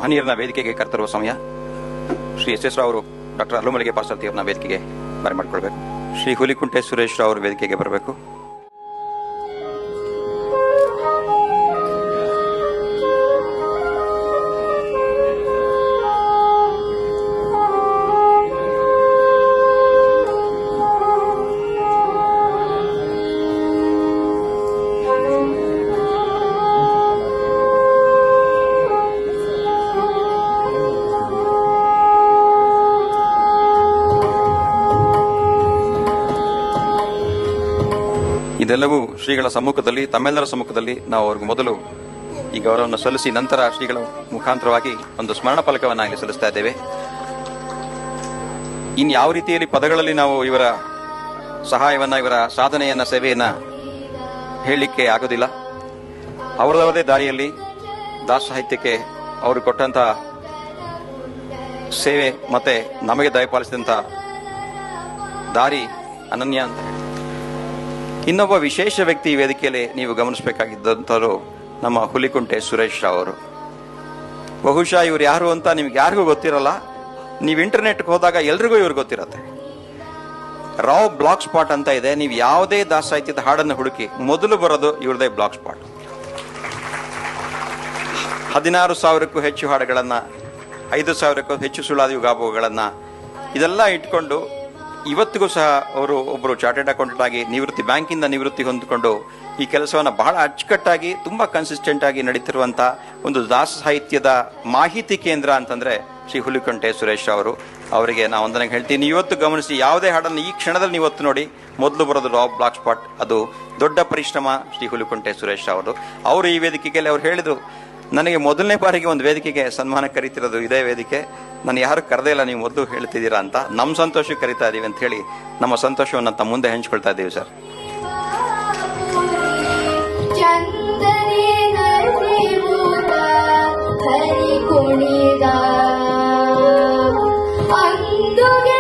ಮಹನೀಯರನ್ನ ವೇದಿಕೆಗೆ ಕರೆತರುವ ಸಮಯ. ಶ್ರೀ ಎಸ್ ಎಸ್ ರಾವ್ ಅವರು ಡಾಕ್ಟರ್ ಅಲ್ಲುಮಲಿಗೆ ಪಾರ್ಸತಿ ಅವ್ರನ್ನ ವೇದಿಕೆಗೆ ಬರಮಾಡಿಕೊಳ್ಬೇಕು. ಶ್ರೀ ಹುಲಿಕುಂಟೆ ಸುರೇಶ್ ರಾವ್ ಅವರು ವೇದಿಕೆಗೆ ಬರಬೇಕು. ಇದೆಲ್ಲವೂ ಶ್ರೀಗಳ ಸಮ್ಮುಖದಲ್ಲಿ, ತಮ್ಮೆಲ್ಲರ ಸಮ್ಮುಖದಲ್ಲಿ ನಾವು ಅವ್ರಿಗೆ ಮೊದಲು ಈ ಗೌರವವನ್ನು ಸಲ್ಲಿಸಿ ನಂತರ ಶ್ರೀಗಳ ಮುಖಾಂತರವಾಗಿ ಒಂದು ಸ್ಮರಣ ಫಲಕವನ್ನು ಇಲ್ಲಿ ಸಲ್ಲಿಸ್ತಾ ಇದ್ದೇವೆ. ಯಾವ ರೀತಿಯಲ್ಲಿ ಪದಗಳಲ್ಲಿ ನಾವು ಇವರ ಸಹಾಯವನ್ನ, ಇವರ ಸಾಧನೆಯನ್ನ, ಸೇವೆಯನ್ನ ಹೇಳಲಿಕ್ಕೆ ಆಗೋದಿಲ್ಲ. ಅವರದವರದೇ ದಾರಿಯಲ್ಲಿ ದಾಸ ಸಾಹಿತ್ಯಕ್ಕೆ ಅವರು ಕೊಟ್ಟಂತ ಸೇವೆ ಮತ್ತೆ ನಮಗೆ ದಯಪಾಲಿಸಿದಂತ ದಾರಿ ಅನನ್ಯ ಅಂತ. ಇನ್ನೊಬ್ಬ ವಿಶೇಷ ವ್ಯಕ್ತಿ ಈ ವೇದಿಕೆಯಲ್ಲಿ ನೀವು ಗಮನಿಸಬೇಕಾಗಿದ್ದಂಥವ್ರು ನಮ್ಮ ಹುಲಿಕುಂಟೆ ಸುರೇಶ್ ರಾವ್ ಅವರು. ಬಹುಶಃ ಇವ್ರು ಯಾರು ಅಂತ ನಿಮ್ಗೆ ಯಾರಿಗೂ ಗೊತ್ತಿರಲ್ಲ. ನೀವು ಇಂಟರ್ನೆಟ್ಗೆ ಹೋದಾಗ ಎಲ್ರಿಗೂ ಇವ್ರು ಗೊತ್ತಿರತ್ತೆ. ರಾವ್ ಬ್ಲಾಗ್ ಸ್ಪಾಟ್ ಅಂತ ಇದೆ. ನೀವು ಯಾವುದೇ ದಾಸ ಸಾಹಿತ್ಯದ ಹಾಡನ್ನು ಹುಡುಕಿ ಮೊದಲು ಬರೋದು ಇವ್ರದೇ ಬ್ಲಾಗ್ ಸ್ಪಾಟ್. 16,000ಕ್ಕೂ ಹೆಚ್ಚು ಹಾಡುಗಳನ್ನ, 5,000ಕ್ಕೂ ಹೆಚ್ಚು ಸುಳಾದಿ ಯುಗಾಭೋಗಗಳನ್ನ ಇದೆಲ್ಲ ಇಟ್ಕೊಂಡು ಇವತ್ತಿಗೂ ಸಹ ಅವರು ಒಬ್ಬರು ಚಾರ್ಟೆಡ್ ಅಕೌಂಟೆಂಟ್ ಆಗಿ ಬ್ಯಾಂಕಿಂದ ನಿವೃತ್ತಿ ಹೊಂದಿಕೊಂಡು ಈ ಕೆಲಸವನ್ನು ಬಹಳ ಅಚ್ಚುಕಟ್ಟಾಗಿ ತುಂಬಾ ಕನ್ಸಿಸ್ಟೆಂಟ್ ಆಗಿ ನಡೀತಿರುವಂತ ಒಂದು ದಾಸ ಸಾಹಿತ್ಯದ ಮಾಹಿತಿ ಕೇಂದ್ರ ಅಂತಂದ್ರೆ ಶ್ರೀ ಹುಲಿಕುಂಟೆ ಸುರೇಶ್ ಅವರು. ಅವರಿಗೆ ನಾವು ಒಂದನೇ ಹೇಳ್ತೀನಿ, ಇವತ್ತು ಗಮನಿಸಿ, ಯಾವುದೇ ಹಾಡನ್ನು ಈ ಕ್ಷಣದಲ್ಲಿ ನೀವು ಹೊತ್ತು ನೋಡಿ ಮೊದಲು ಬರೋದು ರಾವ್ ಬ್ಲಾಗ್ ಸ್ಪಾಟ್. ಅದು ದೊಡ್ಡ ಪರಿಶ್ರಮ ಶ್ರೀ ಹುಲಿಕುಂಟೆ ಸುರೇಶ್ ಅವರು ಈ ವೇದಿಕೆಯಲ್ಲಿ ಅವ್ರು ಹೇಳಿದ್ರು, ನನಗೆ ಮೊದಲನೇ ಬಾರಿಗೆ ಒಂದು ವೇದಿಕೆಗೆ ಸನ್ಮಾನ ಕರೀತಿರೋದು ಇದೇ ವೇದಿಕೆ, ನಾನು ಯಾರು ಕರೆದೇ ಇಲ್ಲ, ನೀವು ಮೊದಲು ಹೇಳ್ತಿದ್ದೀರಾ ಅಂತ. ನಮ್ಮ ಸಂತೋಷಕ್ಕೆ ಕರಿತಾ ಇದೀವಿ ಅಂತ ಹೇಳಿ ನಮ್ಮ ಸಂತೋಷವನ್ನು ತಮ್ಮ ಮುಂದೆ ಹಂಚ್ಕೊಳ್ತಾ ಇದ್ದೀವಿ ಸರ್. ಹರಿ ಕುಣಿದ ಅಂದುಗೆ